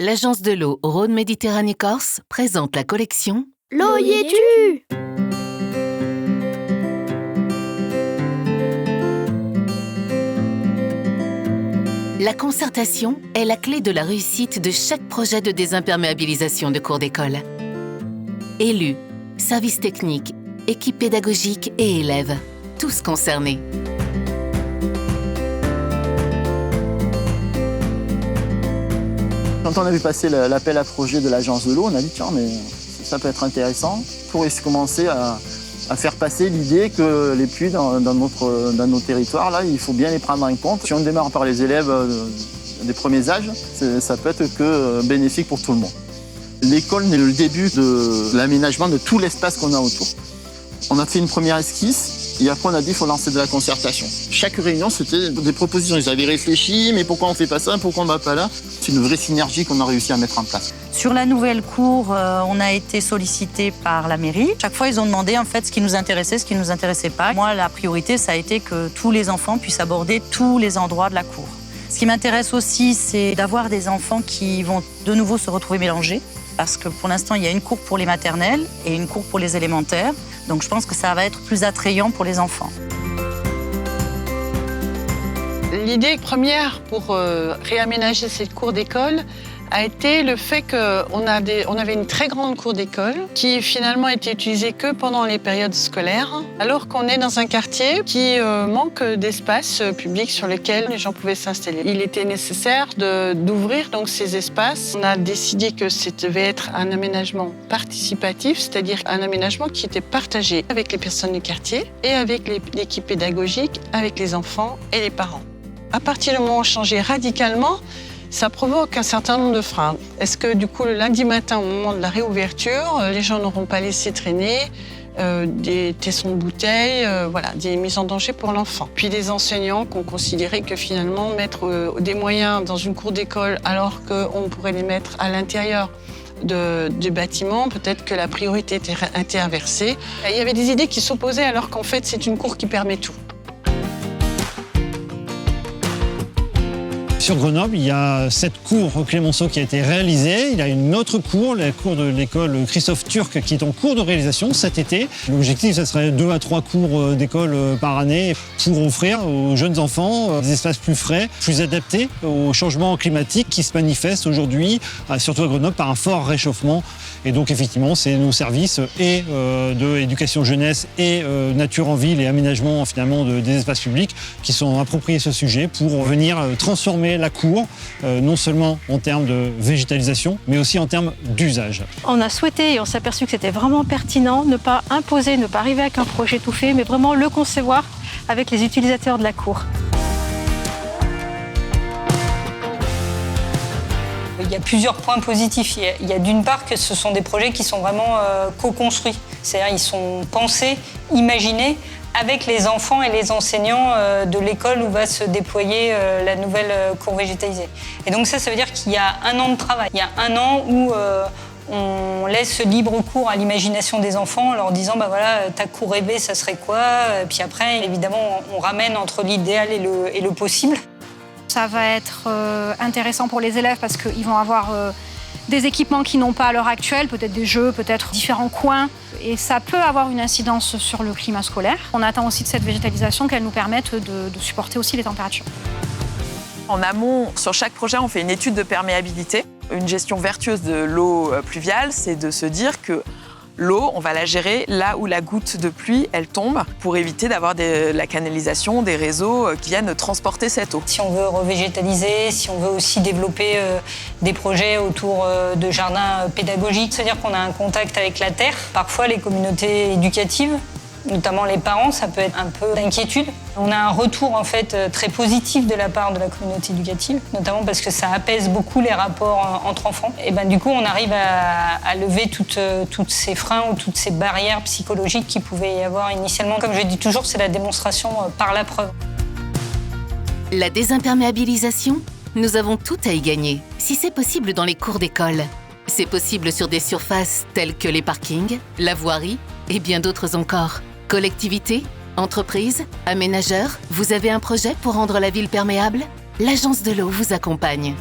L'agence de l'eau Rhône-Méditerranée-Corse présente la collection L'eau y es-tu ? La concertation est la clé de la réussite de chaque projet de désimperméabilisation de cours d'école. Élus, services techniques, équipes pédagogiques et élèves, tous concernés. Quand on a vu passer l'appel à projet de l'agence de l'eau, on a dit tiens, mais ça peut être intéressant pour commencer à faire passer l'idée que les puits dans nos territoires, là, il faut bien les prendre en compte. Si on démarre par les élèves des premiers âges, ça peut être que bénéfique pour tout le monde. L'école n'est le début de l'aménagement de tout l'espace qu'on a autour. On a fait une première esquisse et après on a dit qu'il faut lancer de la concertation. Chaque réunion, c'était des propositions. Ils avaient réfléchi, mais pourquoi on ne fait pas ça, pourquoi on ne va pas là? C'est une vraie synergie qu'on a réussi à mettre en place. Sur la nouvelle cour, on a été sollicité par la mairie. Chaque fois, ils ont demandé en fait ce qui nous intéressait, ce qui ne nous intéressait pas. Moi, la priorité, ça a été que tous les enfants puissent aborder tous les endroits de la cour. Ce qui m'intéresse aussi, c'est d'avoir des enfants qui vont de nouveau se retrouver mélangés. Parce que pour l'instant, il y a une cour pour les maternelles et une cour pour les élémentaires. Donc je pense que ça va être plus attrayant pour les enfants. L'idée première pour réaménager cette cour d'école a été le fait qu'on avait une très grande cour d'école qui finalement était utilisée que pendant les périodes scolaires, alors qu'on est dans un quartier qui manque d'espace public sur lequel les gens pouvaient s'installer. Il était nécessaire d'ouvrir donc ces espaces. On a décidé que ça devait être un aménagement participatif, c'est-à-dire un aménagement qui était partagé avec les personnes du quartier et avec l'équipe pédagogique, avec les enfants et les parents. À partir du moment où on changeait radicalement, ça provoque un certain nombre de freins. Est-ce que du coup, le lundi matin, au moment de la réouverture, les gens n'auront pas laissé traîner des tessons de bouteilles, des mises en danger pour l'enfant. Puis des enseignants qui ont considéré que finalement, mettre des moyens dans une cour d'école alors qu'on pourrait les mettre à l'intérieur du bâtiment, peut-être que la priorité était inversée. Il y avait des idées qui s'opposaient alors qu'en fait, c'est une cour qui permet tout. Sur Grenoble, il y a cette cour au Clémenceau qui a été réalisée. Il y a une autre cour, la cour de l'école Christophe Turc, qui est en cours de réalisation cet été. L'objectif, ce serait 2 à 3 cours d'école par année pour offrir aux jeunes enfants des espaces plus frais, plus adaptés au changement climatique qui se manifeste aujourd'hui, surtout à Grenoble, par un fort réchauffement. Et donc, effectivement, c'est nos services et de éducation jeunesse et nature en ville et aménagement finalement des espaces publics qui sont appropriés ce sujet pour venir transformer la cour, non seulement en termes de végétalisation, mais aussi en termes d'usage. On a souhaité et on s'est aperçu que c'était vraiment pertinent, ne pas imposer, ne pas arriver avec un projet tout fait, mais vraiment le concevoir avec les utilisateurs de la cour. Il y a plusieurs points positifs. Il y a d'une part que ce sont des projets qui sont vraiment co-construits. C'est-à-dire ils sont pensés, imaginés avec les enfants et les enseignants de l'école où va se déployer la nouvelle cour végétalisée. Et donc ça veut dire qu'il y a 1 an de travail. Il y a 1 an où on laisse libre cours à l'imagination des enfants en leur disant ta cour rêvée, ça serait quoi? Puis après, évidemment, on ramène entre l'idéal et le possible. Ça va être intéressant pour les élèves parce qu'ils vont avoir des équipements qu'ils n'ont pas à l'heure actuelle, peut-être des jeux, peut-être différents coins. Et ça peut avoir une incidence sur le climat scolaire. On attend aussi de cette végétalisation qu'elle nous permette de supporter aussi les températures. En amont, sur chaque projet, on fait une étude de perméabilité. Une gestion vertueuse de l'eau pluviale, c'est de se dire que l'eau, on va la gérer là où la goutte de pluie, elle tombe, pour éviter d'avoir la canalisation, des réseaux qui viennent transporter cette eau. Si on veut revégétaliser, si on veut aussi développer des projets autour de jardins pédagogiques, c'est-à-dire qu'on a un contact avec la terre. Parfois, les communautés éducatives, notamment les parents, ça peut être un peu d'inquiétude. On a un retour en fait très positif de la part de la communauté éducative, notamment parce que ça apaise beaucoup les rapports entre enfants. Et du coup, on arrive à lever toutes ces freins ou toutes ces barrières psychologiques qu'il pouvait y avoir initialement. Comme je dis toujours, c'est la démonstration par la preuve. La désimperméabilisation, nous avons tout à y gagner. Si c'est possible dans les cours d'école, c'est possible sur des surfaces telles que les parkings, la voirie et bien d'autres encore. Collectivités, entreprises, aménageurs, vous avez un projet pour rendre la ville perméable? L'agence de l'eau vous accompagne.